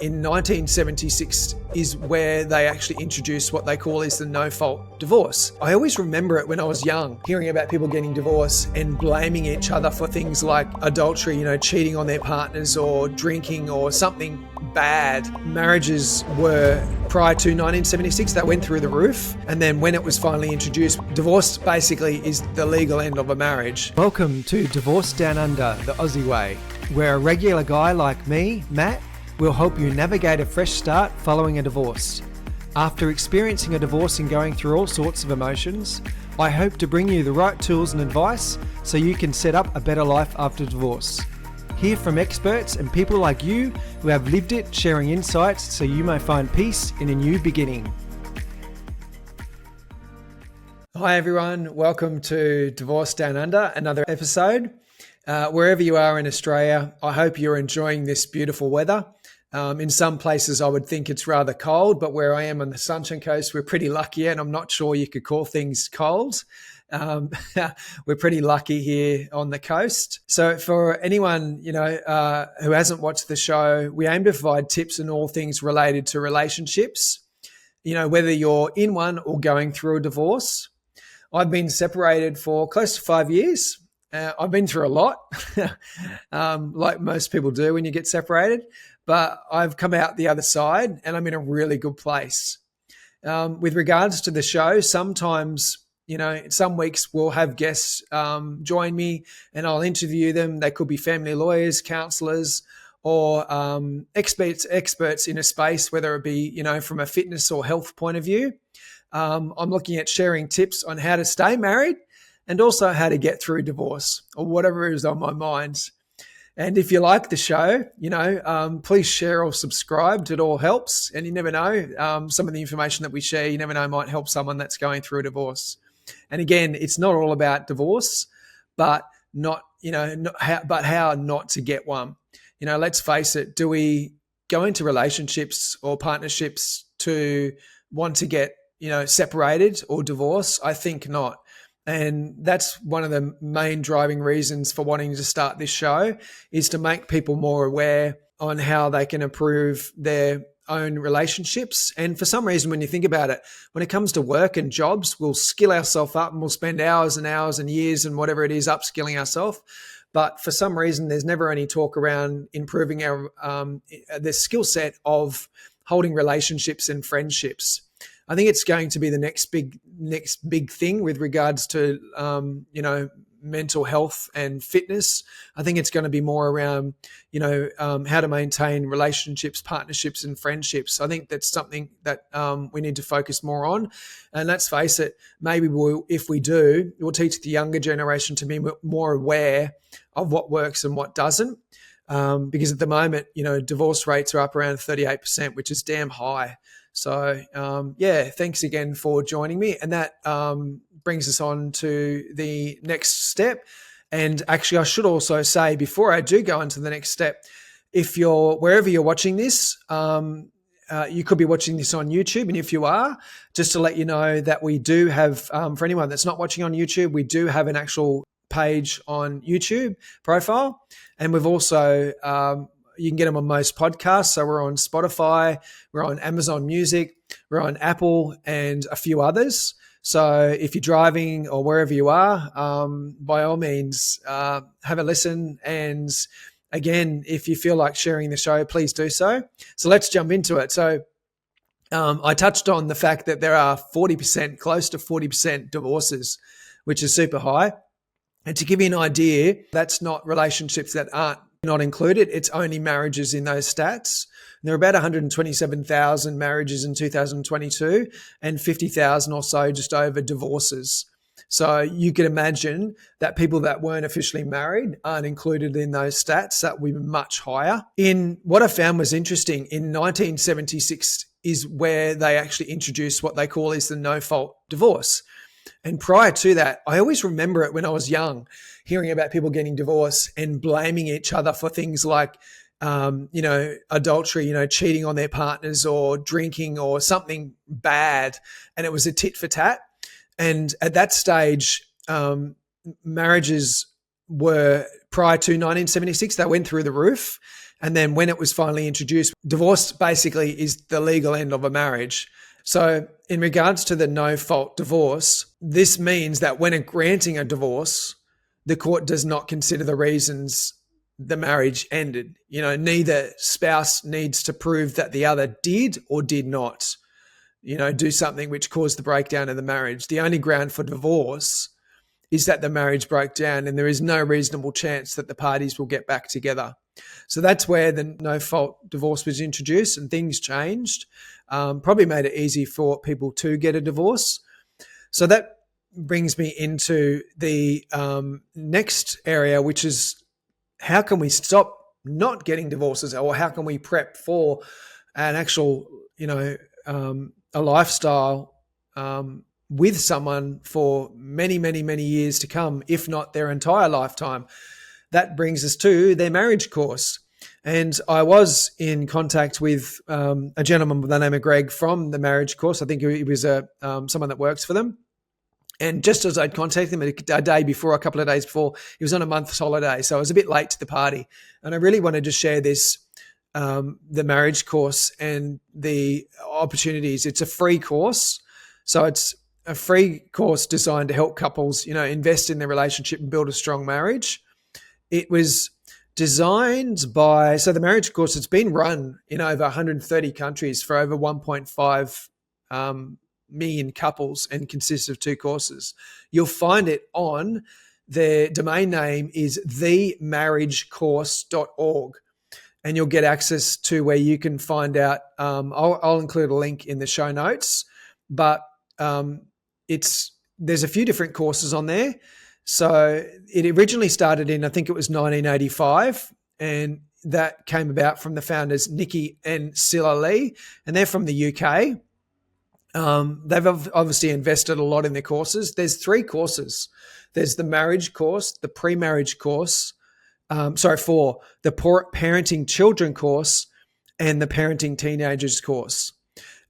in 1976 is where they actually introduced what they call is the no-fault divorce. I always remember it when I was young, hearing about people getting divorced and blaming each other for things like adultery, cheating on their partners or drinking or something bad. Marriages were, prior to 1976, that went through the roof. And then when it was finally introduced, divorce basically is the legal end of a marriage. Welcome to Divorce Down Under, the Aussie way, where a regular guy like me, Matt, will help you navigate a fresh start following a divorce. After experiencing a divorce and going through all sorts of emotions, I hope to bring you the right tools and advice so you can set up a better life after divorce. Hear from experts and people like you who have lived it, sharing insights so you may find peace in a new beginning. Hi everyone, welcome to Divorce Down Under, another episode. Wherever you are in Australia, I hope you're enjoying this beautiful weather. In some places I would think it's rather cold, but where I am on the Sunshine Coast, we're pretty lucky, and I'm not sure you could call things cold. We're pretty lucky here on the coast. So for anyone, who hasn't watched the show, we aim to provide tips on all things related to relationships, whether you're in one or going through a divorce. I've been separated for close to 5 years. I've been through a lot, like most people do when you get separated, but I've come out the other side and I'm in a really good place. With regards to the show, sometimes, some weeks we'll have guests join me and I'll interview them. They could be family lawyers, counsellors, or experts in a space, whether it be, from a fitness or health point of view. I'm looking at sharing tips on how to stay married and also how to get through divorce or whatever is on my mind. And if you like the show, please share or subscribe. It all helps. And you never know, some of the information that we share, you never know, might help someone that's going through a divorce. And again, it's not all about divorce, but how not to get one. Let's face it. Do we go into relationships or partnerships to want to get, separated or divorce? I think not. And that's one of the main driving reasons for wanting to start this show, is to make people more aware on how they can improve their own relationships. And for some reason, when you think about it, when it comes to work and jobs, we'll skill ourselves up and we'll spend hours and hours and years and whatever it is upskilling ourselves. But for some reason, there's never any talk around improving our the skill set of holding relationships and friendships. I think it's going to be the next big thing with regards to, mental health and fitness. I think it's going to be more around, how to maintain relationships, partnerships, and friendships. I think that's something that we need to focus more on. And let's face it, maybe if we do, we'll teach the younger generation to be more aware of what works and what doesn't. Because at the moment, divorce rates are up around 38%, which is damn high. So, thanks again for joining me. And that brings us on to the next step. And actually, I should also say, before I do go into the next step, if you're wherever you're watching this, you could be watching this on YouTube. And if you are, just to let you know that we do have, for anyone that's not watching on YouTube, we do have an actual page on YouTube profile. And we've also, you can get them on most podcasts. So we're on Spotify, we're on Amazon Music, we're on Apple and a few others. So if you're driving or wherever you are, by all means, have a listen. And again, if you feel like sharing the show, please do so. So let's jump into it. So I touched on the fact that there are close to 40% divorces, which is super high. And to give you an idea, that's not relationships that aren't not included. It's only marriages in those stats. And there are about 127,000 marriages in 2022 and 50,000 or so just over divorces. So you can imagine that people that weren't officially married aren't included in those stats. That would be much higher. In what I found was interesting, in 1976 is where they actually introduced what they call is the no-fault divorce. And prior to that, I always remember it when I was young, hearing about people getting divorced and blaming each other for things like, adultery, cheating on their partners or drinking or something bad. And it was a tit for tat. And at that stage, marriages were, prior to 1976, they went through the roof. And then when it was finally introduced, divorce basically is the legal end of a marriage. So, in regards to the no fault divorce, this means that when granting a divorce, the court does not consider the reasons the marriage ended. You know, neither spouse needs to prove that the other did or did not, you know, do something which caused the breakdown of the marriage. The only ground for divorce is that the marriage broke down and there is no reasonable chance that the parties will get back together. So that's where the no fault divorce was introduced and things changed. Probably made it easy for people to get a divorce. So that brings me into the next area, which is how can we stop not getting divorces, or how can we prep for an actual, you know, a lifestyle with someone for many, many, many years to come, if not their entire lifetime. That brings us to their marriage course. And I was in contact with a gentleman by the name of Greg from the marriage course. I think he was someone that works for them. And just as I'd contacted him a day before, a couple of days before, he was on a month's holiday. So I was a bit late to the party. And I really wanted to share this, the marriage course and the opportunities. It's a free course. So it's a free course designed to help couples, you know, invest in their relationship and build a strong marriage. It was designed by, so the marriage course, it's been run in over 130 countries for over 1.5 million couples and consists of 2 courses. You'll find it on, their domain name is themarriagecourse.org, and you'll get access to where you can find out. I'll include a link in the show notes, but there's a few different courses on there. So it originally started in, I think it was 1985, and that came about from the founders, Nikki and Silla Lee, and they're from the UK. They've obviously invested a lot in their courses. There's 3 courses. There's the marriage course, the pre-marriage course, 4, the parenting children course, and the parenting teenagers course.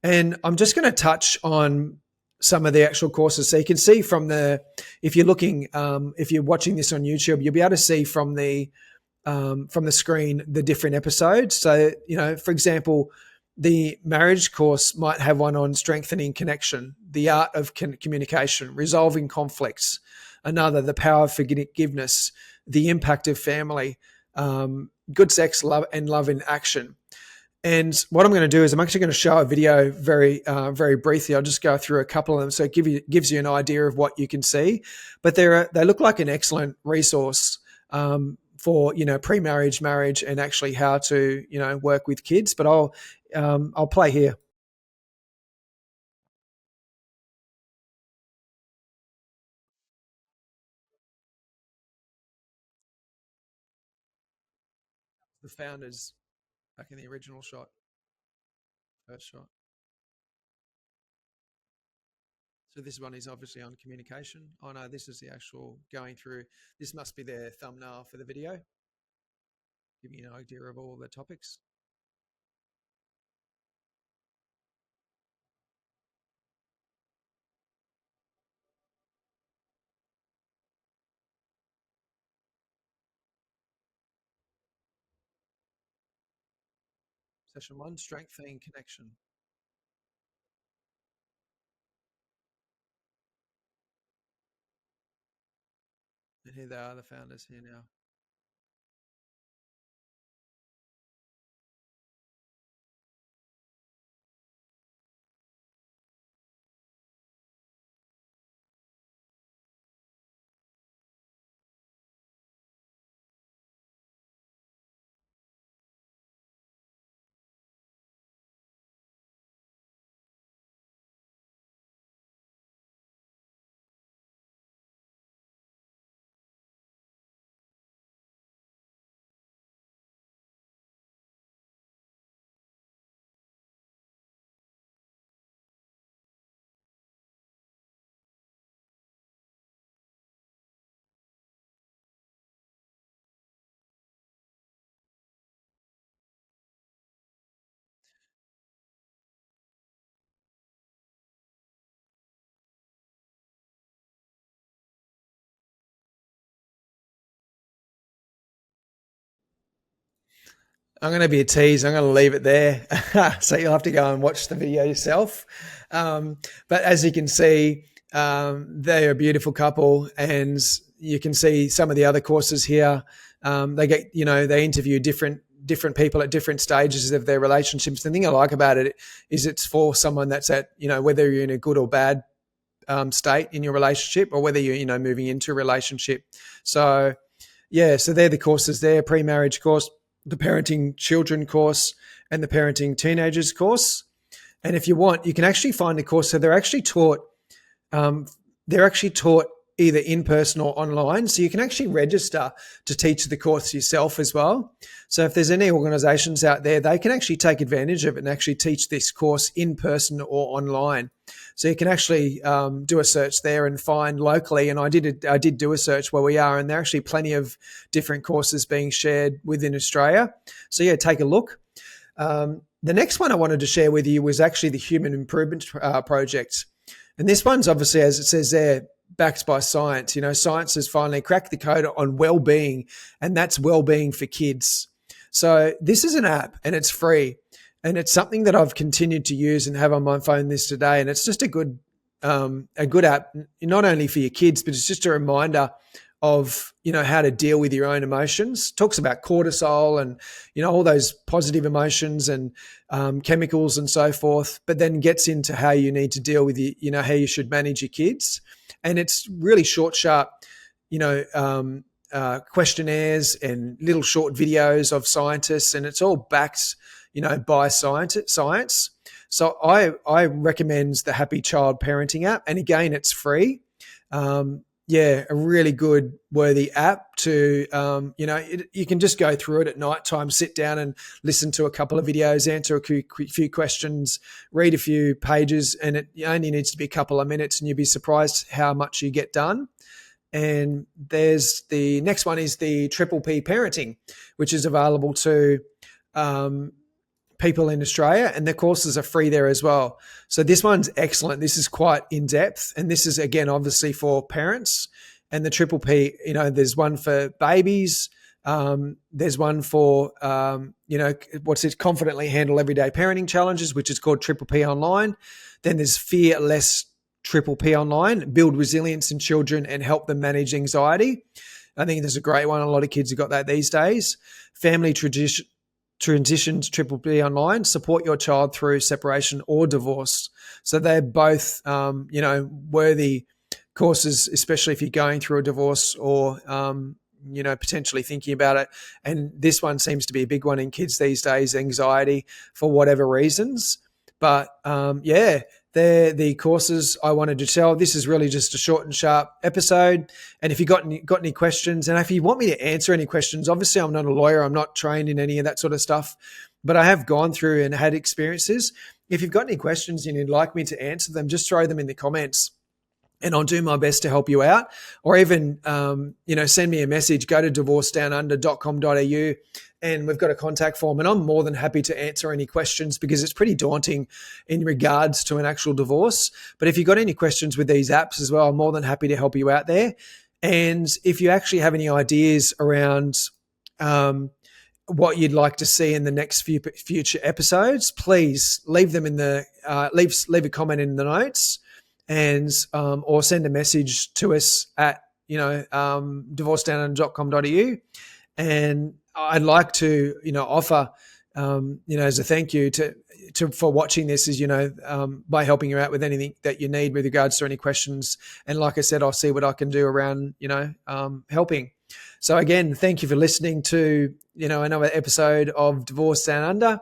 And I'm just going to touch on some of the actual courses. So you can see from if you're watching this on YouTube, you'll be able to see from the screen the different episodes. So, you know, for example, the marriage course might have one on strengthening connection, the art of communication, resolving conflicts. Another, the power of forgiveness, the impact of family, good sex, love, and love in action. And what I'm going to do is I'm actually going to show a video very, very briefly. I'll just go through a couple of them, so it gives you an idea of what you can see. But they look like an excellent resource for, you know, pre-marriage, marriage, and actually how to, you know, work with kids. But I'll play here. The founders back in the original first shot. So this one is obviously on communication. Oh no, this is the actual going through. This must be their thumbnail for the video. Give me an idea of all the topics. Session 1, strengthening connection. And here they are, the founders here now. I'm going to be a tease. I'm going to leave it there. So you'll have to go and watch the video yourself. But as you can see, they're a beautiful couple, and you can see some of the other courses here. They interview different people at different stages of their relationships. The thing I like about it is it's for someone that's at, whether you're in a good or bad state in your relationship, or whether you're, moving into a relationship. So they're the courses there: pre-marriage course, the parenting children course, and the parenting teenagers course. And if you want, you can actually find a course. So they're actually taught either in person or online. So you can actually register to teach the course yourself as well. So if there's any organizations out there, they can actually take advantage of it and actually teach this course in person or online. So you can actually do a search there and find locally. And I did do a search where we are, and there are actually plenty of different courses being shared within Australia. So take a look. The next one I wanted to share with you was actually the Human Improvement Project. And this one's obviously, as it says there, backed by science. Science has finally cracked the code on well-being, and that's well-being for kids. So this is an app, and it's free, and it's something that I've continued to use and have on my phone this today. And it's just a good app, not only for your kids, but it's just a reminder of, how to deal with your own emotions. Talks about cortisol and, all those positive emotions and chemicals and so forth, but then gets into how you need to deal with how you should manage your kids. And it's really short, sharp, questionnaires and little short videos of scientists, and it's all backed, by science. So I recommend the Happy Child Parenting app. And again, it's free. A really good, worthy app to, you can just go through it at night time, sit down and listen to a couple of videos, answer a few questions, read a few pages, and it only needs to be a couple of minutes, and you'd be surprised how much you get done. And there's the next one is the Triple P Parenting, which is available to people in Australia, and the courses are free there as well. So this one's excellent. This is quite in depth, and this is again obviously for parents. And the Triple P, there's one for babies. There's one for confidently handle everyday parenting challenges, which is called Triple P Online. Then there's Fear Less Triple P Online, build resilience in children and help them manage anxiety. I think there's a great one. A lot of kids have got that these days. Family Transitions Triple P Online, support your child through separation or divorce. So they're both, worthy courses, especially if you're going through a divorce or, potentially thinking about it. And this one seems to be a big one in kids these days, anxiety for whatever reasons. But they're the courses I wanted to tell. This is really just a short and sharp episode. And if you got any questions, and if you want me to answer any questions, obviously I'm not a lawyer. I'm not trained in any of that sort of stuff, but I have gone through and had experiences. If you've got any questions and you'd like me to answer them, just throw them in the comments, and I'll do my best to help you out. Or even, send me a message. Go to divorcedownunder.com.au, and we've got a contact form, and I'm more than happy to answer any questions, because it's pretty daunting in regards to an actual divorce. But if you've got any questions with these apps as well, I'm more than happy to help you out there. And if you actually have any ideas around what you'd like to see in the next few future episodes, please leave them in the leave a comment in the notes, and or send a message to us at divorcedownunder.com.au. And I'd like to offer as a thank you for watching this, by helping you out with anything that you need with regards to any questions. And like I said, I'll see what I can do around helping. So again, thank you for listening to another episode of Divorced Down Under.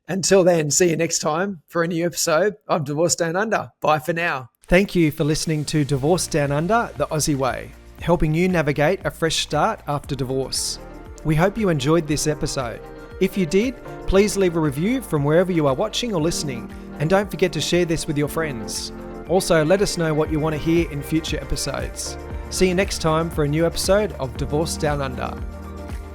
Until then, see you next time for a new episode of Divorced Down Under. Bye for now. Thank you for listening to Divorced Down Under, the Aussie way, helping you navigate a fresh start after divorce. We hope you enjoyed this episode. If you did, please leave a review from wherever you are watching or listening, and don't forget to share this with your friends. Also, let us know what you want to hear in future episodes. See you next time for a new episode of Divorced Down Under.